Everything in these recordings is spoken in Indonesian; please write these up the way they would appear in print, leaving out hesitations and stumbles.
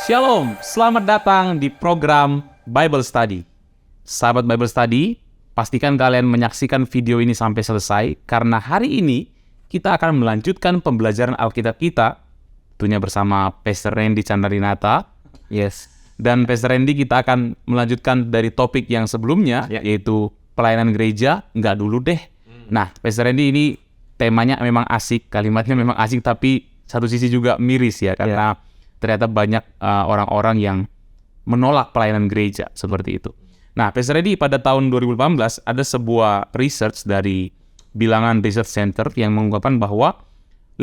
Shalom, selamat datang di program Bible Study. Sahabat Bible Study, pastikan kalian menyaksikan video ini sampai selesai, karena hari ini kita akan melanjutkan pembelajaran Alkitab kita, tentunya bersama Pastor Randy Candarinata. Yes. Dan Pastor Randy, kita akan melanjutkan dari topik yang sebelumnya, yaitu pelayanan gereja. Enggak dulu deh. Nah, Pastor Randy, ini temanya memang asik, kalimatnya memang asik, tapi satu sisi juga miris ya, karena ternyata banyak orang-orang yang menolak pelayanan gereja seperti itu. Nah, Pastor Randy, pada tahun 2018 ada sebuah research dari Bilangan Research Center yang mengungkapkan bahwa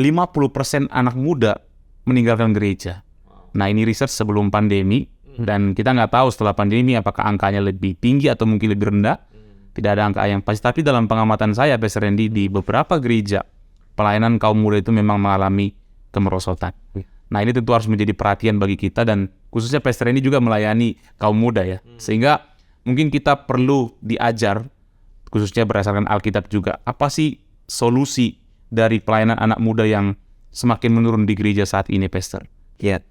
50% anak muda meninggalkan gereja. Nah, ini research sebelum pandemi, dan kita nggak tahu setelah pandemi apakah angkanya lebih tinggi atau mungkin lebih rendah. Tidak ada angka yang pasti, tapi dalam pengamatan saya, Pastor Randy, di beberapa gereja, pelayanan kaum muda itu memang mengalami kemerosotan. Nah, ini tentu harus menjadi perhatian bagi kita, dan khususnya Pastor Randy juga melayani kaum muda ya. Sehingga mungkin kita perlu diajar, khususnya berdasarkan Alkitab juga, apa sih solusi dari pelayanan anak muda yang semakin menurun di gereja saat ini, Pastor? Ya.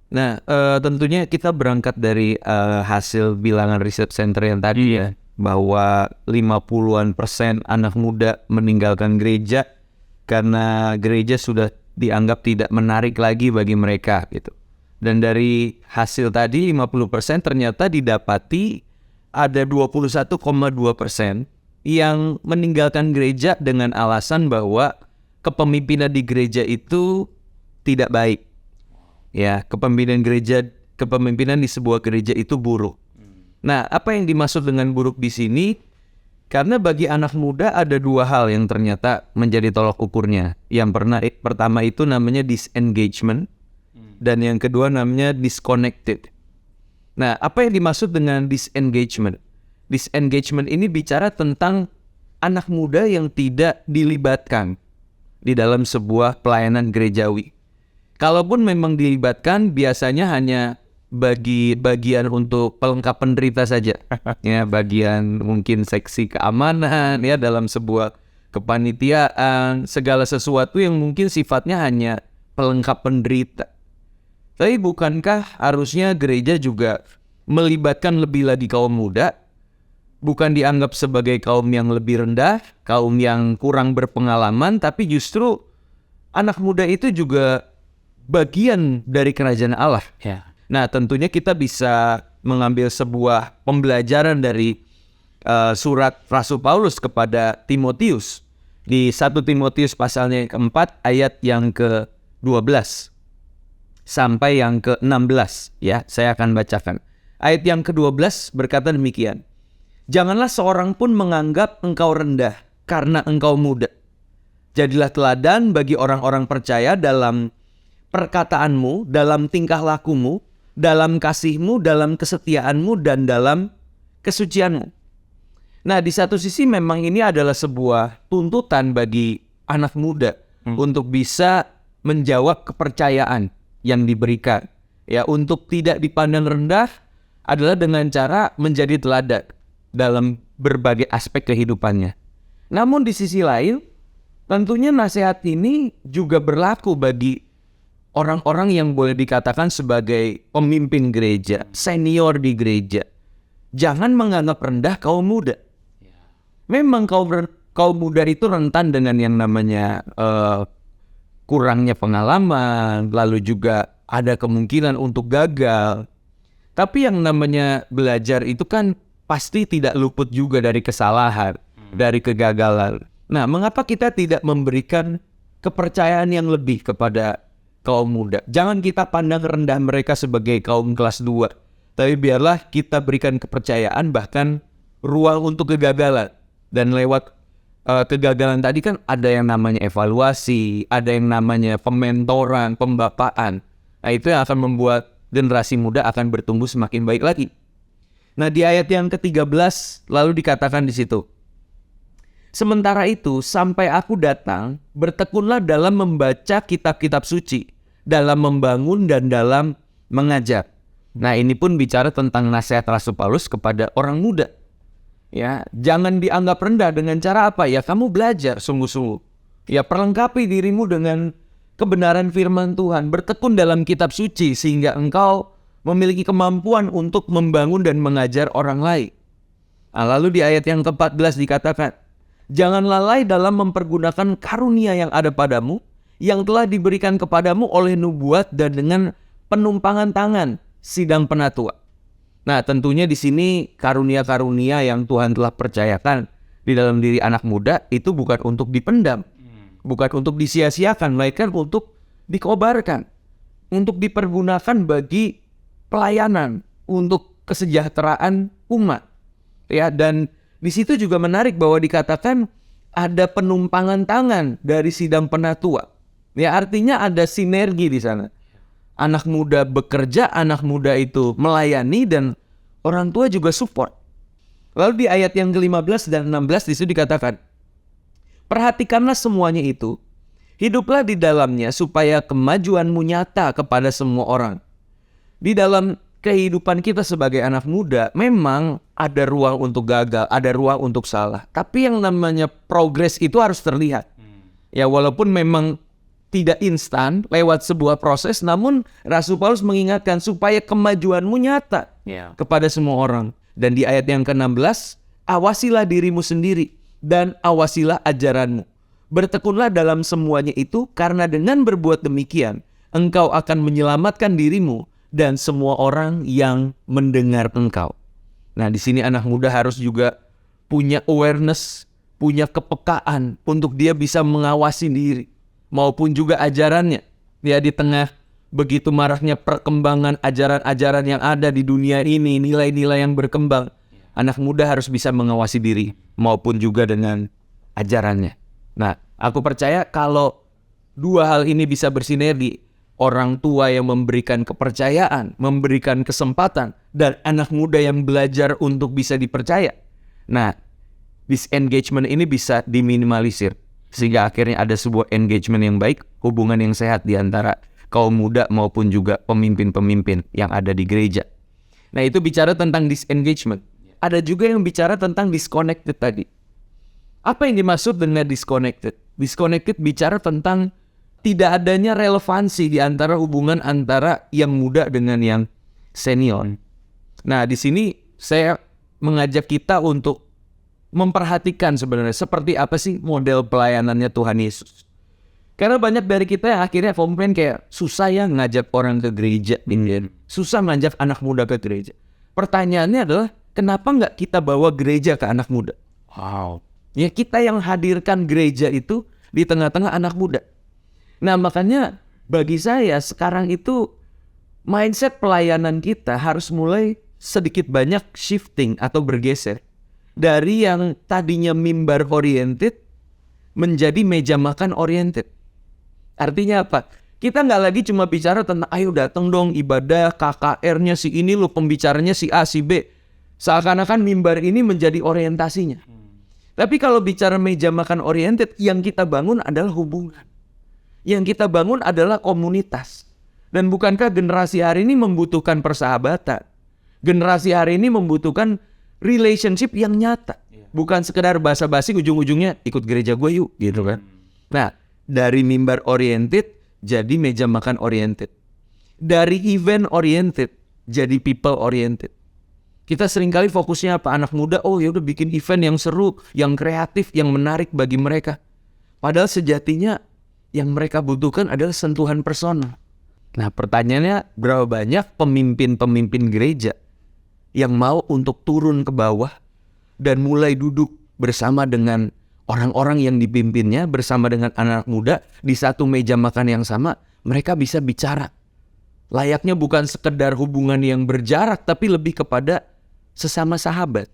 Nah, tentunya kita berangkat dari hasil Bilangan Research Center yang tadi ya, bahwa 50-an% anak muda meninggalkan gereja karena gereja sudah dianggap tidak menarik lagi bagi mereka gitu. Dan dari hasil tadi 50% ternyata didapati ada 21,2% yang meninggalkan gereja dengan alasan bahwa kepemimpinan di gereja itu tidak baik. Ya, kepemimpinan di sebuah gereja itu buruk. Nah, apa yang dimaksud dengan buruk di sini? Karena bagi anak muda ada dua hal yang ternyata menjadi tolak ukurnya. Yang pertama itu namanya disengagement, dan yang kedua namanya disconnected. Nah, apa yang dimaksud dengan disengagement? Disengagement ini bicara tentang anak muda yang tidak dilibatkan di dalam sebuah pelayanan gerejawi. Kalaupun memang dilibatkan, biasanya hanya bagi bagian untuk pelengkap penderita saja. Ya, bagian mungkin seksi keamanan ya dalam sebuah kepanitiaan, segala sesuatu yang mungkin sifatnya hanya pelengkap penderita. Tapi bukankah harusnya gereja juga melibatkan lebih lagi kaum muda? Bukan dianggap sebagai kaum yang lebih rendah, kaum yang kurang berpengalaman, tapi justru anak muda itu juga bagian dari kerajaan Allah. Ya. Nah, tentunya kita bisa mengambil sebuah pembelajaran dari surat Rasul Paulus kepada Timotius. Di 1 Timotius pasalnya yang keempat, ayat yang ke-12 sampai yang ke-16. Ya, saya akan bacakan. Ayat yang ke-12 berkata demikian. Janganlah seorang pun menganggap engkau rendah karena engkau muda. Jadilah teladan bagi orang-orang percaya dalam perkataanmu, dalam tingkah lakumu, dalam kasihmu, dalam kesetiaanmu, dan dalam kesucianmu. Nah, di satu sisi memang ini adalah sebuah tuntutan bagi anak muda untuk bisa menjawab kepercayaan yang diberikan. Ya, untuk tidak dipandang rendah adalah dengan cara menjadi teladan dalam berbagai aspek kehidupannya. Namun di sisi lain, tentunya nasihat ini juga berlaku bagi orang-orang yang boleh dikatakan sebagai pemimpin gereja, senior di gereja. Jangan menganggap rendah kaum muda. Memang kaum muda itu rentan dengan yang namanya kurangnya pengalaman, lalu juga ada kemungkinan untuk gagal. Tapi yang namanya belajar itu kan pasti tidak luput juga dari kesalahan, dari kegagalan. Nah, mengapa kita tidak memberikan kepercayaan yang lebih kepada kaum muda? Jangan kita pandang rendah mereka sebagai kaum kelas 2. Tapi biarlah kita berikan kepercayaan, bahkan ruang untuk kegagalan. Dan lewat kegagalan tadi kan ada yang namanya evaluasi, ada yang namanya pementoran, pembapaan. Nah, itu yang akan membuat generasi muda akan bertumbuh semakin baik lagi. Nah, di ayat yang ke-13 lalu dikatakan di situ. Sementara itu, sampai aku datang, bertekunlah dalam membaca kitab-kitab suci, dalam membangun dan dalam mengajar. Nah, ini pun bicara tentang nasihat Rasul Paulus kepada orang muda. Ya, jangan dianggap rendah dengan cara apa? Ya, kamu belajar sungguh-sungguh. Ya, perlengkapi dirimu dengan kebenaran firman Tuhan, bertekun dalam kitab suci sehingga engkau memiliki kemampuan untuk membangun dan mengajar orang lain. Nah, lalu di ayat yang ke-14 dikatakan, jangan lalai dalam mempergunakan karunia yang ada padamu, yang telah diberikan kepadamu oleh nubuat dan dengan penumpangan tangan sidang penatua. Nah, tentunya di sini karunia-karunia yang Tuhan telah percayakan di dalam diri anak muda itu bukan untuk dipendam, bukan untuk disia-siakan, melainkan untuk dikobarkan, untuk dipergunakan bagi pelayanan, untuk kesejahteraan umat. Ya, dan di situ juga menarik bahwa dikatakan ada penumpangan tangan dari sidang penatua. Ya, artinya ada sinergi di sana. Anak muda bekerja, anak muda itu melayani, dan orang tua juga support. Lalu di ayat yang ke-15 dan 16 di situ dikatakan, perhatikanlah semuanya itu, hiduplah di dalamnya supaya kemajuanmu nyata kepada semua orang. Di dalam kehidupan kita sebagai anak muda, memang ada ruang untuk gagal, ada ruang untuk salah. Tapi yang namanya progres itu harus terlihat. Ya, walaupun memang tidak instan lewat sebuah proses, namun Rasul Paulus mengingatkan supaya kemajuanmu nyata kepada semua orang. Dan di ayat yang ke-16, awasilah dirimu sendiri dan awasilah ajaranmu. Bertekunlah dalam semuanya itu, karena dengan berbuat demikian, engkau akan menyelamatkan dirimu dan semua orang yang mendengar engkau. Nah, di sini anak muda harus juga punya awareness, punya kepekaan untuk dia bisa mengawasi diri maupun juga ajarannya. Ya, di tengah begitu maraknya perkembangan ajaran-ajaran yang ada di dunia ini, nilai-nilai yang berkembang, anak muda harus bisa mengawasi diri maupun juga dengan ajarannya. Nah, aku percaya kalau dua hal ini bisa bersinergi, orang tua yang memberikan kepercayaan, memberikan kesempatan, dan anak muda yang belajar untuk bisa dipercaya. Nah, disengagement ini bisa diminimalisir, sehingga akhirnya ada sebuah engagement yang baik, hubungan yang sehat di antara kaum muda maupun juga pemimpin-pemimpin yang ada di gereja. Nah, itu bicara tentang disengagement. Ada juga yang bicara tentang disconnected tadi. Apa yang dimaksud dengan disconnected? Disconnected bicara tentang tidak adanya relevansi di antara hubungan antara yang muda dengan yang senior. Nah, di sini saya mengajak kita untuk memperhatikan sebenarnya seperti apa sih model pelayanannya Tuhan Yesus. Karena banyak dari kita yang akhirnya komplain kayak susah ya ngajak orang ke gereja, susah ngajak anak muda ke gereja. Pertanyaannya adalah, kenapa nggak kita bawa gereja ke anak muda? Wow. Ya, kita yang hadirkan gereja itu di tengah-tengah anak muda. Nah, makanya bagi saya sekarang itu mindset pelayanan kita harus mulai sedikit banyak shifting atau bergeser. Dari yang tadinya mimbar oriented menjadi meja makan oriented. Artinya apa? Kita nggak lagi cuma bicara tentang ayo datang dong ibadah, KKR-nya si ini, lo pembicaranya si A, si B. Seakan-akan mimbar ini menjadi orientasinya. Tapi kalau bicara meja makan oriented, yang kita bangun adalah hubungan. Yang kita bangun adalah komunitas. Dan bukankah generasi hari ini membutuhkan persahabatan? Generasi hari ini membutuhkan relationship yang nyata. Bukan sekedar basa-basi ujung-ujungnya ikut gereja gue yuk, gitu kan. Nah, dari mimbar oriented jadi meja makan oriented. Dari event oriented jadi people oriented. Kita seringkali fokusnya apa? Anak muda, oh ya udah bikin event yang seru, yang kreatif, yang menarik bagi mereka. Padahal sejatinya yang mereka butuhkan adalah sentuhan personal. Nah, pertanyaannya, berapa banyak pemimpin-pemimpin gereja yang mau untuk turun ke bawah dan mulai duduk bersama dengan orang-orang yang dipimpinnya, bersama dengan anak muda di satu meja makan yang sama, mereka bisa bicara. Layaknya bukan sekedar hubungan yang berjarak, tapi lebih kepada sesama sahabat.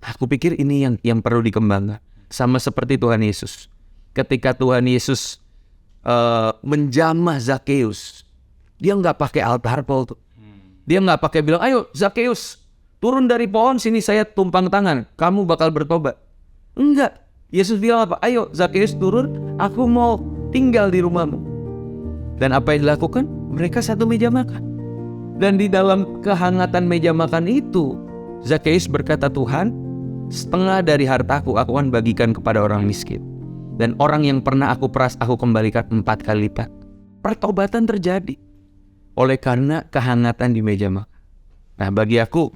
Aku pikir ini yang perlu dikembangkan. Sama seperti Tuhan Yesus. Ketika Tuhan Yesus menjamah Zakheus, dia nggak pakai altar call tuh. Dia nggak pakai bilang, ayo Zakheus, turun dari pohon sini saya tumpang tangan, kamu bakal bertobat. Enggak. Yesus bilang apa? Ayo Zakheus turun, aku mau tinggal di rumahmu. Dan apa yang dilakukan? Mereka satu meja makan. Dan di dalam kehangatan meja makan itu, Zakheus berkata, Tuhan, setengah dari hartaku aku akan bagikan kepada orang miskin. Dan orang yang pernah aku peras aku kembalikan 4 kali lipat. Pertobatan terjadi. oleh karena kehangatan di meja makan. Nah, bagi aku,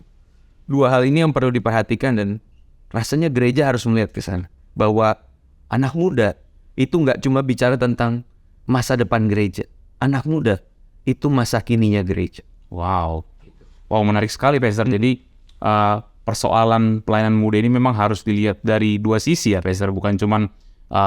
dua hal ini yang perlu diperhatikan dan rasanya gereja harus melihat ke sana. Bahwa anak muda itu nggak cuma bicara tentang masa depan gereja. Anak muda itu masa kininya gereja. Wow, menarik sekali, Pastor. Jadi persoalan pelayanan muda ini memang harus dilihat dari dua sisi ya, Pastor. Bukan cuman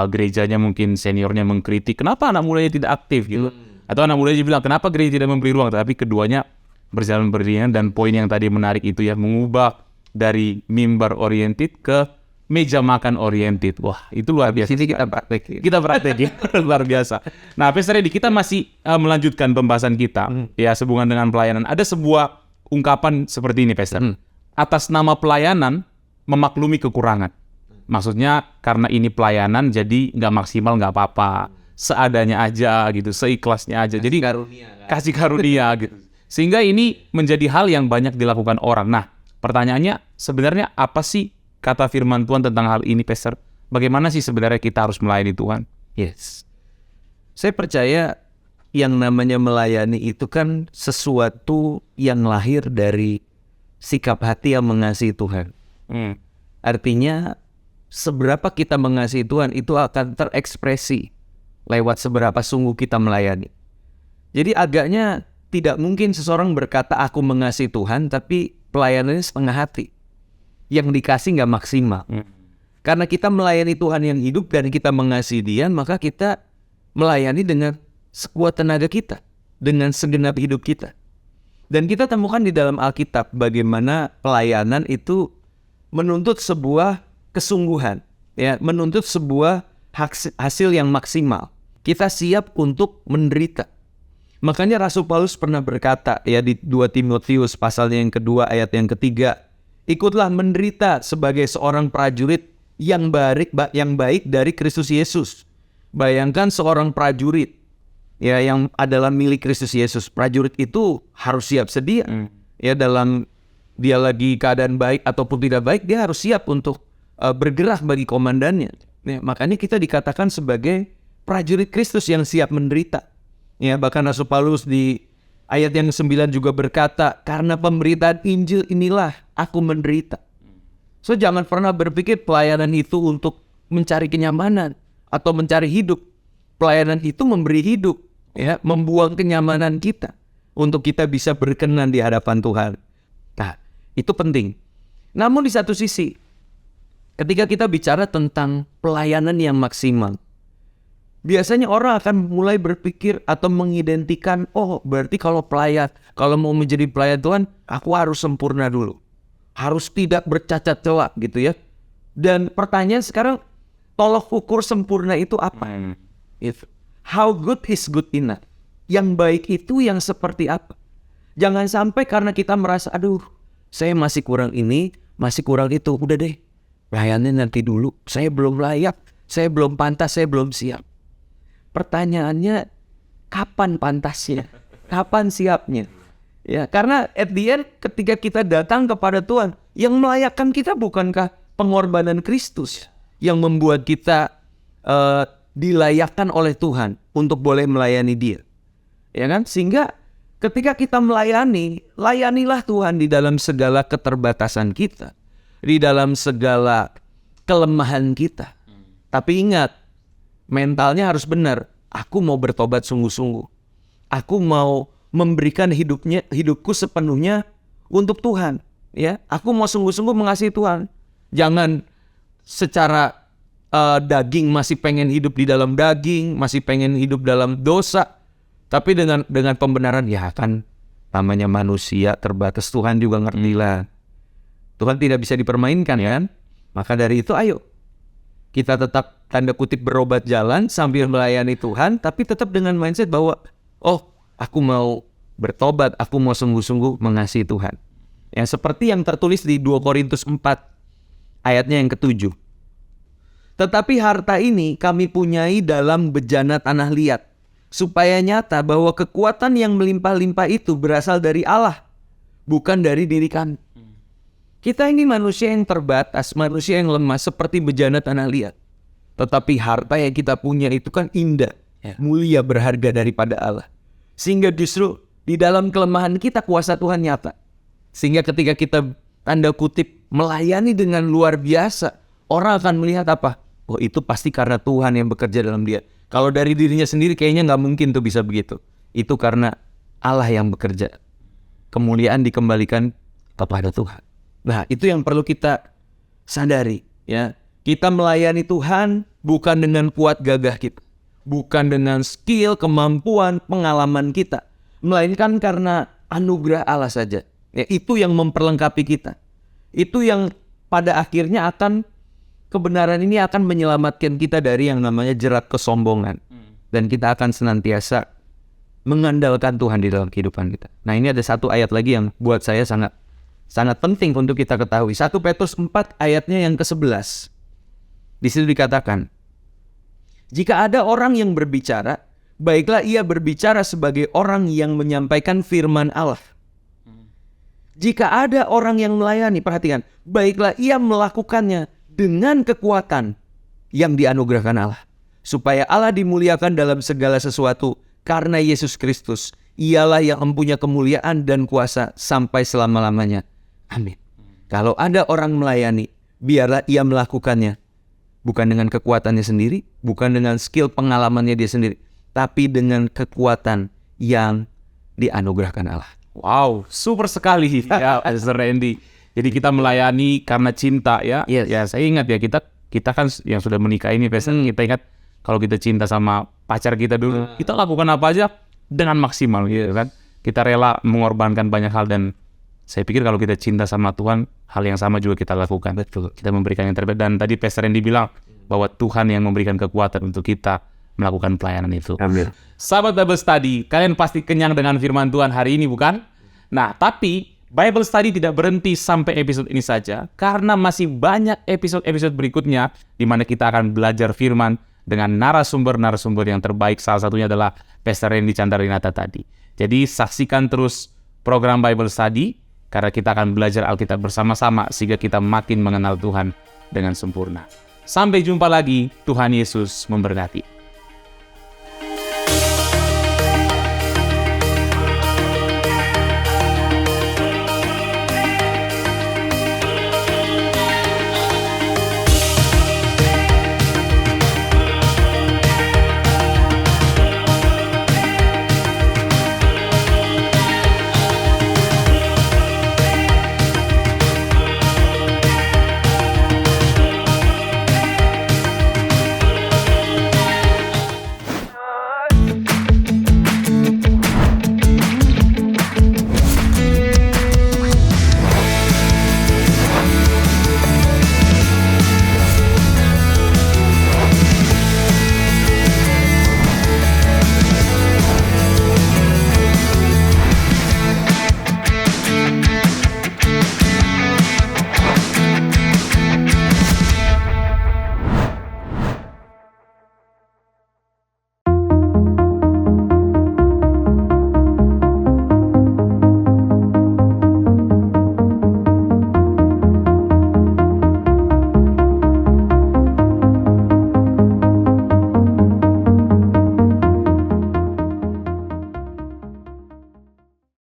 gerejanya mungkin seniornya mengkritik, kenapa anak mudanya tidak aktif gitu. Atau anak mudanya bilang, kenapa gereja tidak memberi ruang. Tapi keduanya berjalan beriringan, dan poin yang tadi menarik itu ya, mengubah dari mimbar oriented ke meja makan oriented. Wah, itu luar biasa. Sini kita praktek. Kita praktek ya, luar biasa. Nah, Pastor Edi, kita masih melanjutkan pembahasan kita ya sehubungan dengan pelayanan. Ada sebuah ungkapan seperti ini, Pastor. Atas nama pelayanan memaklumi kekurangan. Maksudnya karena ini pelayanan jadi nggak maksimal nggak apa-apa, seadanya aja gitu, seikhlasnya aja. Jadi kasih karunia gitu. Sehingga ini menjadi hal yang banyak dilakukan orang. Nah, pertanyaannya sebenarnya apa sih kata firman Tuhan tentang hal ini, Pastor? Bagaimana sih sebenarnya kita harus melayani Tuhan? Yes. Saya percaya yang namanya melayani itu kan sesuatu yang lahir dari sikap hati yang mengasihi Tuhan. Artinya seberapa kita mengasihi Tuhan itu akan terekspresi lewat seberapa sungguh kita melayani. Jadi agaknya tidak mungkin seseorang berkata aku mengasihi Tuhan tapi pelayanannya setengah hati. Yang dikasih nggak maksimal. Karena kita melayani Tuhan yang hidup dan kita mengasihi Dia, maka kita melayani dengan sekuat tenaga kita, dengan segenap hidup kita. Dan kita temukan di dalam Alkitab bagaimana pelayanan itu menuntut sebuah kesungguhan, ya, menuntut sebuah hasil yang maksimal. Kita siap untuk menderita. Makanya Rasul Paulus pernah berkata ya di 2 Timotius pasalnya yang kedua ayat yang ketiga, ikutlah menderita sebagai seorang prajurit yang baik dari Kristus Yesus. Bayangkan seorang prajurit ya yang adalah milik Kristus Yesus. Prajurit itu harus siap sedia. Ya dalam dia lagi keadaan baik ataupun tidak baik, dia harus siap untuk bergerak bagi komandannya. Ya, makanya kita dikatakan sebagai prajurit Kristus yang siap menderita. Ya, bahkan Rasul Paulus di ayat yang 9 juga berkata, karena pemberitaan Injil inilah aku menderita. So jangan pernah berpikir pelayanan itu untuk mencari kenyamanan atau mencari hidup. Pelayanan itu memberi hidup, ya, membuang kenyamanan kita untuk kita bisa berkenan di hadapan Tuhan. Nah, itu penting. Namun di satu sisi, ketika kita bicara tentang pelayanan yang maksimal, biasanya orang akan mulai berpikir atau mengidentikan, oh berarti kalau mau menjadi pelayan Tuhan, aku harus sempurna dulu. Harus tidak bercacat celah gitu ya. Dan pertanyaan sekarang, tolok ukur sempurna itu apa? How good is good enough? Yang baik itu yang seperti apa? Jangan sampai karena kita merasa, aduh saya masih kurang ini, masih kurang itu. Udah deh, layannya nanti dulu. Saya belum layak, saya belum pantas, saya belum siap. Pertanyaannya, kapan pantasnya? Kapan siapnya? Ya, karena at the end ketika kita datang kepada Tuhan, yang melayakkan kita bukankah pengorbanan Kristus yang membuat kita dilayakkan oleh Tuhan untuk boleh melayani Dia. Ya kan? Sehingga ketika kita melayani, layanilah Tuhan di dalam segala keterbatasan kita, di dalam segala kelemahan kita. Tapi ingat, mentalnya harus benar. Aku mau bertobat sungguh-sungguh. Aku mau memberikan hidupku sepenuhnya untuk Tuhan. Ya, aku mau sungguh-sungguh mengasihi Tuhan. Jangan secara daging masih pengen hidup di dalam daging, masih pengen hidup dalam dosa. Tapi dengan pembenaran, ya kan namanya manusia terbatas, Tuhan juga ngerti lah. Tuhan tidak bisa dipermainkan ya kan. Maka dari itu ayo kita tetap tanda kutip berobat jalan sambil melayani Tuhan, tapi tetap dengan mindset bahwa oh, aku mau bertobat, aku mau sungguh-sungguh mengasihi Tuhan. Yang seperti yang tertulis di 2 Korintus 4 ayatnya yang ke-7. Tetapi harta ini kami punyai dalam bejana tanah liat, supaya nyata bahwa kekuatan yang melimpah-limpah itu berasal dari Allah, bukan dari diri kami. Kita ini manusia yang terbatas, manusia yang lemah seperti bejana tanah liat. Tetapi harta yang kita punya itu kan indah, mulia, berharga daripada Allah. Sehingga justru Di dalam kelemahan kita kuasa Tuhan nyata. Sehingga ketika kita tanda kutip melayani dengan luar biasa, orang akan melihat apa? Oh, itu pasti karena Tuhan yang bekerja dalam dia. Kalau dari dirinya sendiri kayaknya nggak mungkin tuh bisa begitu. Itu karena Allah yang bekerja. Kemuliaan dikembalikan kepada Tuhan. Nah, itu yang perlu kita sadari, ya. Kita melayani Tuhan bukan dengan kuat gagah kita, bukan dengan skill, kemampuan, pengalaman kita, melainkan karena anugerah Allah saja. Ya, itu yang memperlengkapi kita. Itu yang pada akhirnya kebenaran ini akan menyelamatkan kita dari yang namanya jerat kesombongan. Dan kita akan senantiasa mengandalkan Tuhan di dalam kehidupan kita. Nah, ini ada satu ayat lagi yang buat saya sangat penting untuk kita ketahui. 1 Petrus 4 ayatnya yang ke-11. Di situ dikatakan, jika ada orang yang berbicara, baiklah ia berbicara sebagai orang yang menyampaikan firman Allah. Jika ada orang yang melayani, perhatikan, baiklah ia melakukannya dengan kekuatan yang dianugerahkan Allah. Supaya Allah dimuliakan dalam segala sesuatu karena Yesus Kristus. Ialah yang mempunyai kemuliaan dan kuasa sampai selama-lamanya. Amin. Kalau ada orang melayani, biarlah ia melakukannya. Bukan dengan kekuatannya sendiri, bukan dengan skill pengalamannya dia sendiri, tapi dengan kekuatan yang dianugerahkan Allah. Wow, super sekali ya, Pastor Randy. Jadi kita melayani karena cinta ya. Yes. Ya, saya ingat ya kita kan yang sudah menikah ini, Pastor, kita ingat kalau kita cinta sama pacar kita dulu, kita lakukan apa aja dengan maksimal gitu kan. Kita rela mengorbankan banyak hal, dan saya pikir kalau kita cinta sama Tuhan, hal yang sama juga kita lakukan. Betul. Kita memberikan yang terbaik, dan tadi Pastor Randy bilang bahwa Tuhan yang memberikan kekuatan untuk kita melakukan pelayanan itu. Amin. Sahabat Bible Study, kalian pasti kenyang dengan firman Tuhan hari ini, bukan? Nah, tapi Bible Study tidak berhenti sampai episode ini saja, karena masih banyak episode-episode berikutnya di mana kita akan belajar firman dengan narasumber-narasumber yang terbaik. Salah satunya adalah Pastor Randy Candarinata tadi. Jadi saksikan terus program Bible Study, karena kita akan belajar Alkitab bersama-sama sehingga kita makin mengenal Tuhan dengan sempurna. Sampai jumpa lagi, Tuhan Yesus memberkati.